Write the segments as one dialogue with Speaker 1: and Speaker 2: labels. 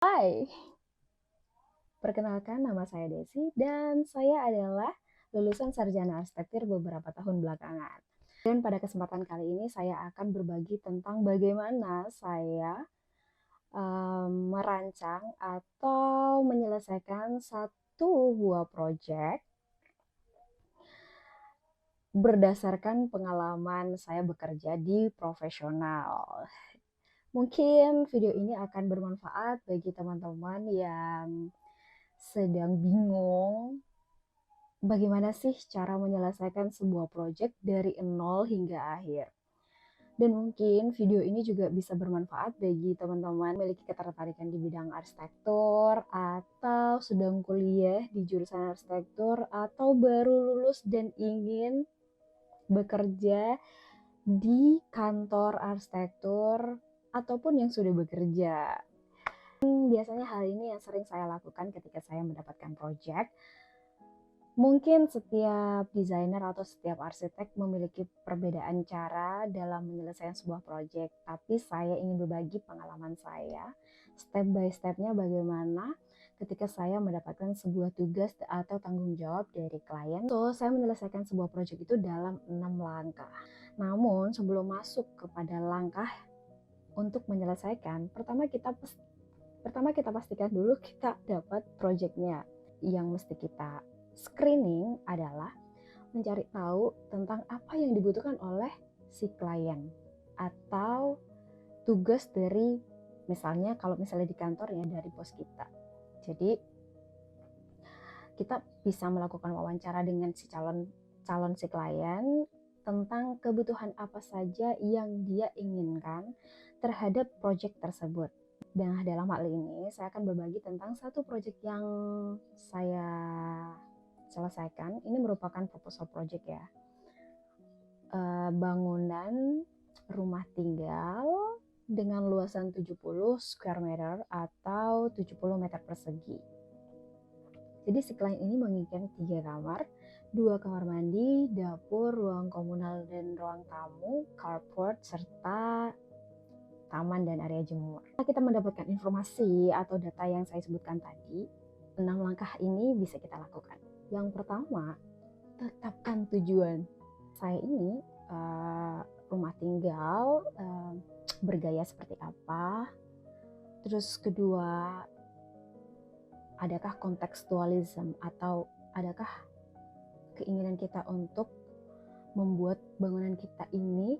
Speaker 1: Hai, perkenalkan nama saya Desi dan saya adalah lulusan sarjana arsitektur beberapa tahun belakangan. Dan pada kesempatan kali ini saya akan berbagi tentang bagaimana saya merancang atau menyelesaikan satu buah proyek berdasarkan pengalaman saya bekerja di profesional. Mungkin video ini akan bermanfaat bagi teman-teman yang sedang bingung bagaimana sih cara menyelesaikan sebuah proyek dari nol hingga akhir. Dan mungkin video ini juga bisa bermanfaat bagi teman-teman memiliki ketertarikan di bidang arsitektur atau sedang kuliah di jurusan arsitektur atau baru lulus dan ingin bekerja di kantor arsitektur ataupun yang sudah bekerja. Biasanya hal ini yang sering saya lakukan ketika saya mendapatkan proyek. Mungkin setiap desainer atau setiap arsitek memiliki perbedaan cara dalam menyelesaikan sebuah proyek, tapi saya ingin berbagi pengalaman saya, step by stepnya bagaimana ketika saya mendapatkan sebuah tugas atau tanggung jawab dari klien. Saya menyelesaikan sebuah proyek itu dalam 6 langkah. Namun sebelum masuk kepada langkah untuk menyelesaikan, pertama kita pastikan dulu kita dapat proyeknya. Yang mesti kita screening adalah mencari tahu tentang apa yang dibutuhkan oleh si klien atau tugas dari kalau misalnya di kantor ya dari bos kita. Jadi kita bisa melakukan wawancara dengan si calon si klien tentang kebutuhan apa saja yang dia inginkan terhadap proyek tersebut. Dan dalam hal ini saya akan berbagi tentang satu proyek yang saya selesaikan. Ini merupakan proposal project ya. Bangunan rumah tinggal dengan luasan 70 square meter atau 70 meter persegi. Jadi si klien ini menginginkan 3 kamar, 2 kamar mandi, dapur, ruang komunal dan ruang tamu, carport, serta taman dan area jemur. Kita mendapatkan informasi atau data yang saya sebutkan tadi, 6 langkah ini bisa kita lakukan. Yang pertama, tetapkan tujuan. Saya ini rumah tinggal bergaya seperti apa. Terus kedua, adakah kontekstualisme atau adakah keinginan kita untuk membuat bangunan kita ini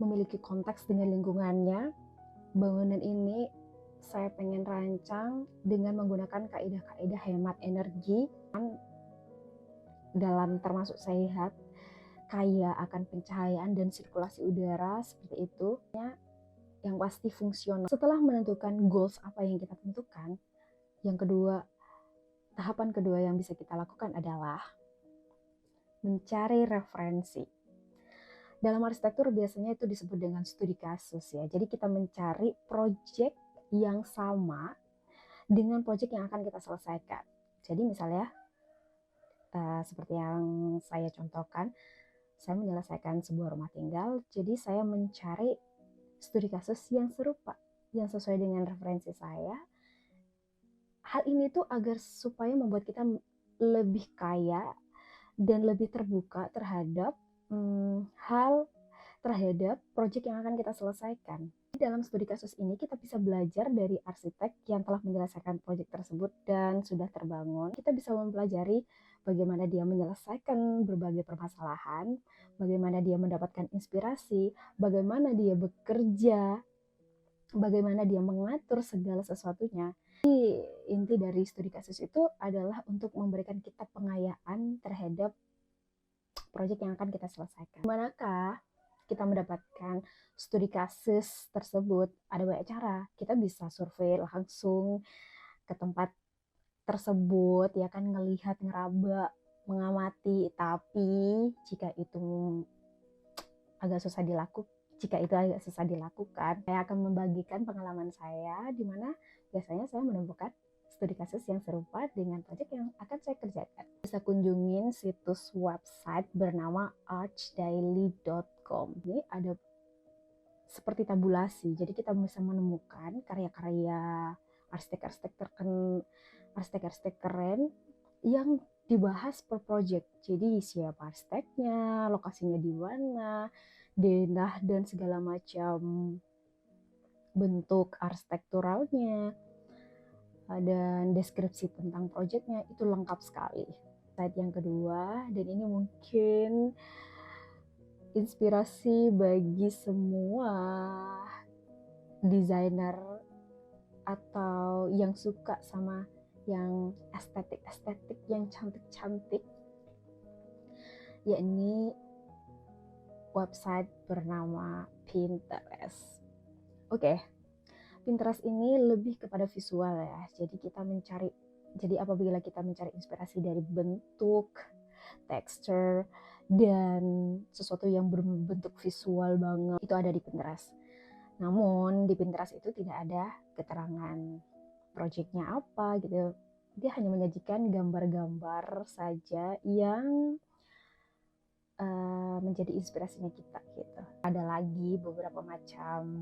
Speaker 1: memiliki konteks dengan lingkungannya. Bangunan ini saya pengen rancang dengan menggunakan kaidah-kaidah hemat energi dalam termasuk sehat, kaya akan pencahayaan dan sirkulasi udara seperti itu. Yang pasti fungsional. Setelah menentukan goals apa yang kita tentukan, tahapan kedua yang bisa kita lakukan adalah mencari referensi. Dalam arsitektur biasanya itu disebut dengan studi kasus ya. Jadi kita mencari proyek yang sama dengan proyek yang akan kita selesaikan. Jadi misalnya seperti yang saya contohkan, saya menyelesaikan sebuah rumah tinggal. Jadi saya mencari studi kasus yang serupa, yang sesuai dengan referensi saya. Hal ini tuh agar supaya membuat kita lebih kaya dan lebih terbuka terhadap proyek yang akan kita selesaikan. Dalam studi kasus ini kita bisa belajar dari arsitek yang telah menyelesaikan proyek tersebut dan sudah terbangun. Kita bisa mempelajari bagaimana dia menyelesaikan berbagai permasalahan, bagaimana dia mendapatkan inspirasi, bagaimana dia bekerja, bagaimana dia mengatur segala sesuatunya. Inti dari studi kasus itu adalah untuk memberikan kita pengayaan terhadap proyek yang akan kita selesaikan. Manakah kita mendapatkan studi kasus tersebut? Ada banyak cara. Kita bisa survei langsung ke tempat tersebut, ya kan, ngelihat, ngeraba, mengamati. Tapi jika itu agak susah dilakukan, saya akan membagikan pengalaman saya di mana biasanya saya menemukan studi kasus yang serupa dengan proyek yang akan saya kerjakan. Bisa kunjungin situs website bernama archdaily.com. Ini ada seperti tabulasi, jadi kita bisa menemukan karya-karya arsitek-arsitek keren yang dibahas per project. Jadi siapa arsiteknya, lokasinya di mana, denah dan segala macam bentuk arsitekturalnya, dan deskripsi tentang projectnya itu lengkap sekali. Slide yang kedua, dan ini mungkin inspirasi bagi semua desainer atau yang suka sama yang estetik yang cantik-cantik, yakni website bernama Pinterest. Oke, Pinterest ini lebih kepada visual ya. Jadi apabila kita mencari inspirasi dari bentuk, tekstur, dan sesuatu yang berbentuk visual banget, itu ada di Pinterest. Namun di Pinterest itu tidak ada keterangan projectnya apa gitu. Dia hanya menyajikan gambar-gambar saja yang menjadi inspirasinya kita gitu. Ada lagi beberapa macam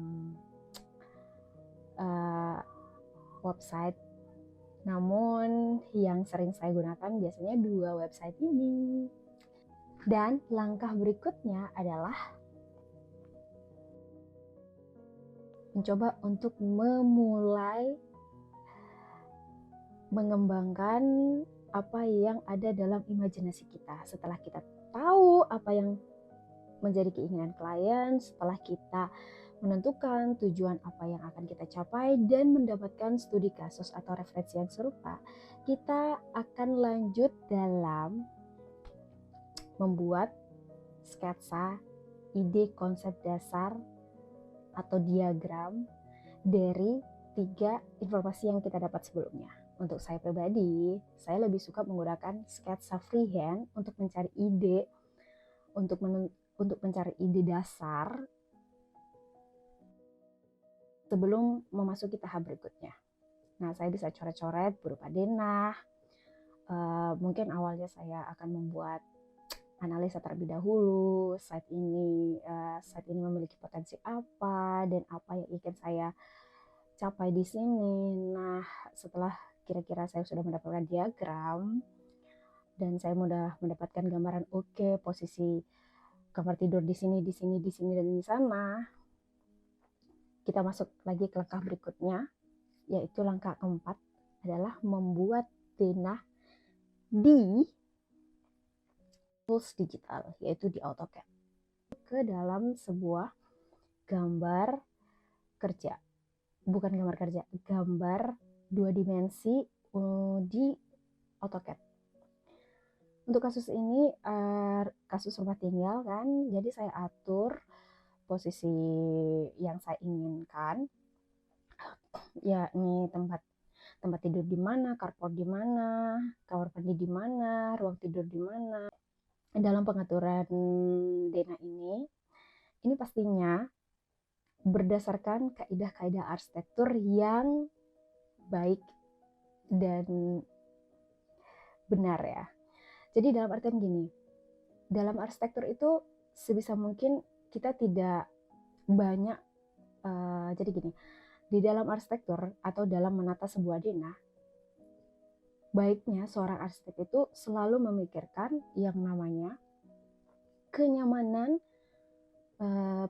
Speaker 1: website, namun yang sering saya gunakan biasanya dua website ini. Dan langkah berikutnya adalah mencoba untuk memulai mengembangkan apa yang ada dalam imajinasi kita. Setelah kita tahu apa yang menjadi keinginan klien, setelah kita menentukan tujuan apa yang akan kita capai dan mendapatkan studi kasus atau referensi yang serupa, kita akan lanjut dalam membuat sketsa, ide konsep dasar atau diagram dari 3 informasi yang kita dapat sebelumnya. Untuk saya pribadi, saya lebih suka menggunakan sketsa freehand untuk mencari ide, untuk mencari ide dasar sebelum memasuki tahap berikutnya. Nah, saya bisa coret-coret berupa denah. Mungkin awalnya saya akan membuat analisa terlebih dahulu, site ini memiliki potensi apa dan apa yang ingin saya capai di sini. Nah, setelah kira-kira saya sudah mendapatkan diagram dan saya sudah mendapatkan gambaran posisi kamar tidur di sini, dan di sana, kita masuk lagi ke langkah berikutnya, yaitu langkah keempat adalah membuat denah di tools digital, yaitu di AutoCAD, ke dalam sebuah gambar kerja. Bukan gambar kerja, gambar 2 dimensi di AutoCAD. Untuk kasus ini kasus rumah tinggal kan, jadi saya atur posisi yang saya inginkan, yakni tempat tidur di mana, carport di mana, kamar mandi di mana, ruang tidur di mana. Dalam pengaturan denah ini pastinya berdasarkan kaidah-kaidah arsitektur yang baik dan benar ya. Jadi dalam artian gini, dalam arsitektur itu sebisa mungkin kita tidak banyak, jadi gini, di dalam arsitektur atau dalam menata sebuah denah, baiknya seorang arsitek itu selalu memikirkan yang namanya kenyamanan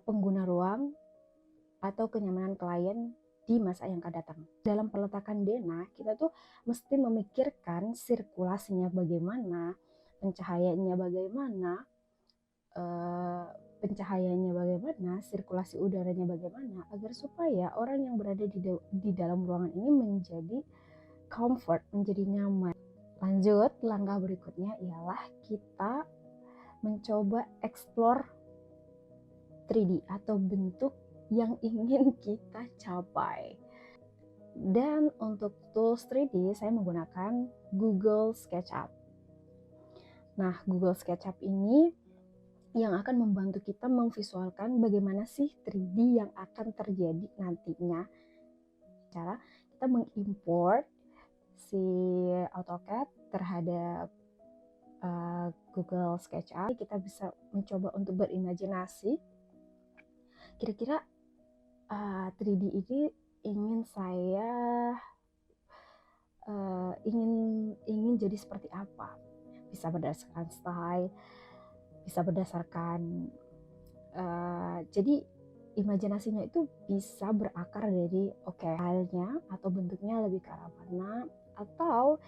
Speaker 1: pengguna ruang atau kenyamanan klien di masa yang akan datang. Dalam peletakan denah, kita tuh mesti memikirkan sirkulasinya bagaimana, pencahayaannya bagaimana, sirkulasi udaranya bagaimana, agar supaya orang yang berada di dalam ruangan ini menjadi comfort, menjadi nyaman. Lanjut, langkah berikutnya ialah kita mencoba explore 3D atau bentuk yang ingin kita capai. Dan untuk tools 3D saya menggunakan Google SketchUp. Nah, Google SketchUp ini yang akan membantu kita memvisualkan bagaimana sih 3D yang akan terjadi nantinya. Cara kita mengimport si AutoCAD terhadap Google SketchUp, kita bisa mencoba untuk berimajinasi kira-kira 3D ini ingin saya ingin ingin jadi seperti apa. Bisa berdasarkan style, bisa berdasarkan jadi imajinasinya itu bisa berakar dari stylenya atau bentuknya lebih ke arah mana, atau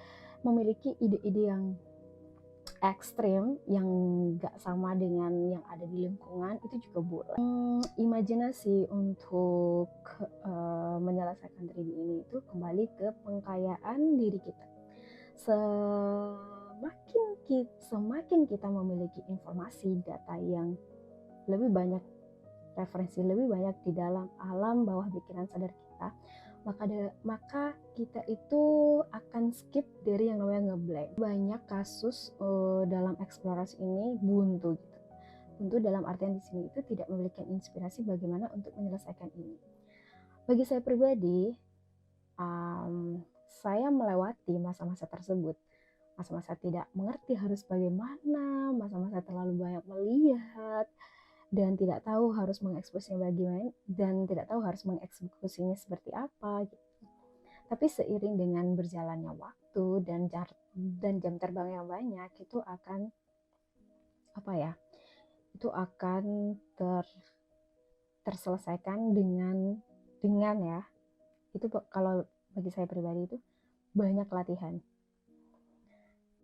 Speaker 1: memiliki ide-ide yang ekstrim yang gak sama dengan yang ada di lingkungan, itu juga boleh. Imajinasi untuk menyelesaikan 3D ini itu kembali ke pengkayaan diri kita. Semakin kita memiliki informasi, data yang lebih banyak, referensi lebih banyak di dalam alam bawah pikiran sadar kita, maka kita itu akan skip dari yang namanya ngeblank. Banyak kasus dalam eksplorasi ini buntu gitu. Buntu dalam artian di sini itu tidak memiliki inspirasi bagaimana untuk menyelesaikan ini. Bagi saya pribadi, saya melewati masa-masa tersebut. Masa-masa tidak mengerti harus bagaimana, masa-masa terlalu banyak melihat, dan tidak tahu harus mengeksekusinya bagaimana, dan tidak tahu harus mengeksekusinya seperti apa gitu. Tapi seiring dengan berjalannya waktu dan jam terbang yang banyak, itu akan terselesaikan dengan ya, itu kalau bagi saya pribadi itu banyak latihan.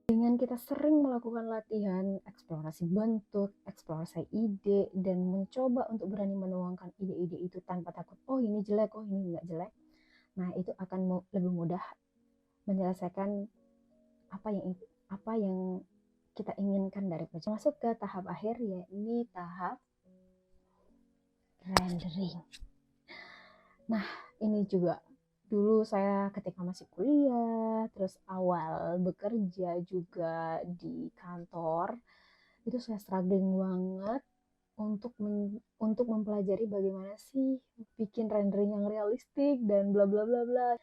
Speaker 1: Dengan kita sering melakukan latihan, eksplorasi bentuk, eksplorasi ide, dan mencoba untuk berani menuangkan ide-ide itu tanpa takut, oh ini jelek, oh ini nggak jelek, nah itu akan lebih mudah menyelesaikan apa yang kita inginkan dari proyek. Masuk ke tahap akhir, yakni tahap rendering. Nah, ini juga dulu saya ketika masih kuliah, terus awal bekerja juga di kantor, itu saya struggling banget untuk mempelajari bagaimana sih bikin rendering yang realistik dan bla bla bla bla.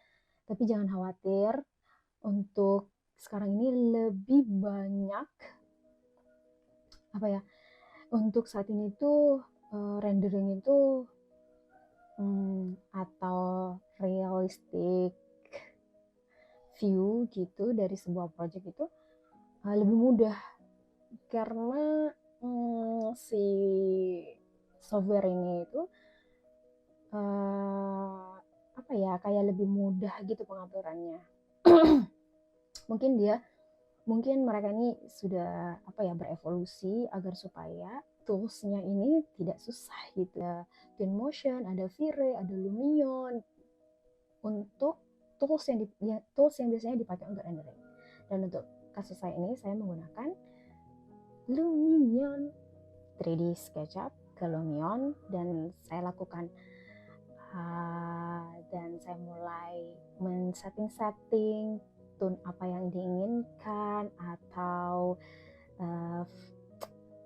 Speaker 1: Tapi jangan khawatir, untuk sekarang ini lebih banyak untuk saat ini tuh rendering itu atau realistic view gitu dari sebuah project itu lebih mudah, karena si software ini itu kayak lebih mudah gitu pengaturannya. mungkin mereka ini sudah berevolusi agar supaya toolsnya ini tidak susah gitu. Ada Twinmotion, ada V-Ray, ada Lumion untuk tools yang biasanya dipakai untuk rendering. Dan untuk kasus saya ini, saya menggunakan Lumion 3D SketchUp ke Lumion, dan saya lakukan dan saya mulai men-setting tone apa yang diinginkan, atau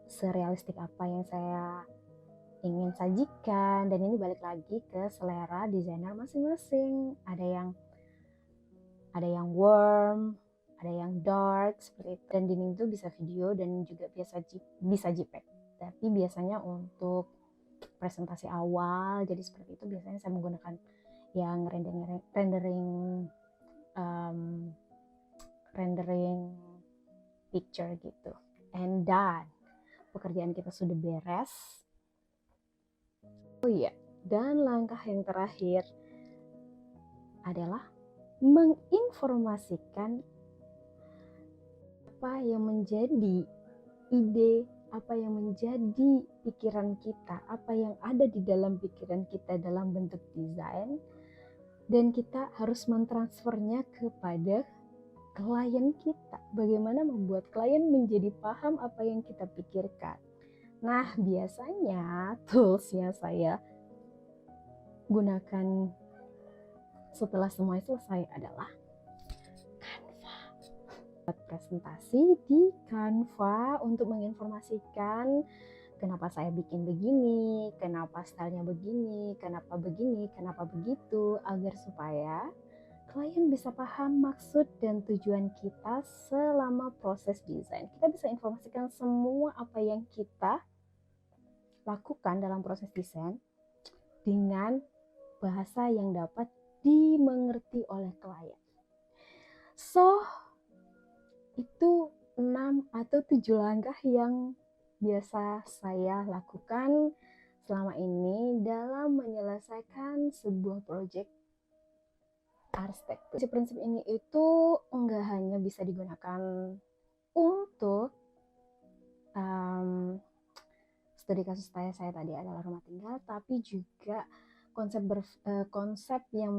Speaker 1: serealistik apa yang saya ingin sajikan. Dan ini balik lagi ke selera desainer masing-masing. Ada yang warm, ada yang dark seperti itu. Dan dinding itu bisa video dan juga bisa JPEG. Tapi biasanya untuk presentasi awal jadi seperti itu, biasanya saya menggunakan yang rendering picture gitu. And done. Pekerjaan kita sudah beres. Oh iya, dan langkah yang terakhir adalah menginformasikan apa yang menjadi ide, apa yang menjadi pikiran kita, apa yang ada di dalam pikiran kita dalam bentuk desain, dan kita harus mentransfernya kepada klien kita. Bagaimana membuat klien menjadi paham apa yang kita pikirkan. Nah, biasanya toolsnya saya gunakan setelah semua selesai adalah Canva. Buat presentasi di Canva untuk menginformasikan kenapa saya bikin begini, kenapa stylenya begini, kenapa begitu, agar supaya klien bisa paham maksud dan tujuan kita selama proses desain. Kita bisa informasikan semua apa yang kita lakukan dalam proses desain dengan bahasa yang dapat dimengerti oleh klien. So, itu 6 atau 7 langkah yang biasa saya lakukan selama ini dalam menyelesaikan sebuah proyek arsitektur. Prinsip ini itu enggak hanya bisa digunakan untuk studi kasus saya tadi adalah rumah tinggal, tapi juga konsep yang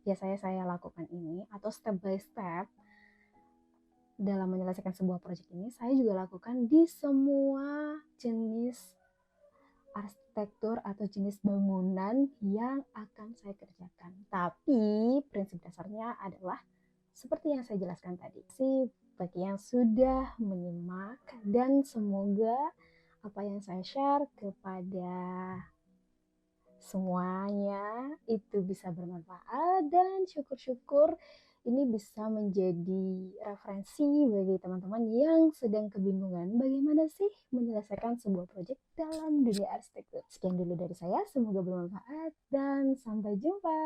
Speaker 1: biasanya saya lakukan ini atau step by step dalam menyelesaikan sebuah proyek ini saya juga lakukan di semua jenis arsitektur atau jenis bangunan yang akan saya kerjakan. Tapi prinsip dasarnya adalah seperti yang saya jelaskan tadi. Bagi yang sudah menyimak dan semoga apa yang saya share kepada semuanya itu bisa bermanfaat, dan syukur-syukur ini bisa menjadi referensi bagi teman-teman yang sedang kebingungan bagaimana sih menyelesaikan sebuah proyek dalam dunia arsitektur. Sekian dulu dari saya, semoga bermanfaat dan sampai jumpa.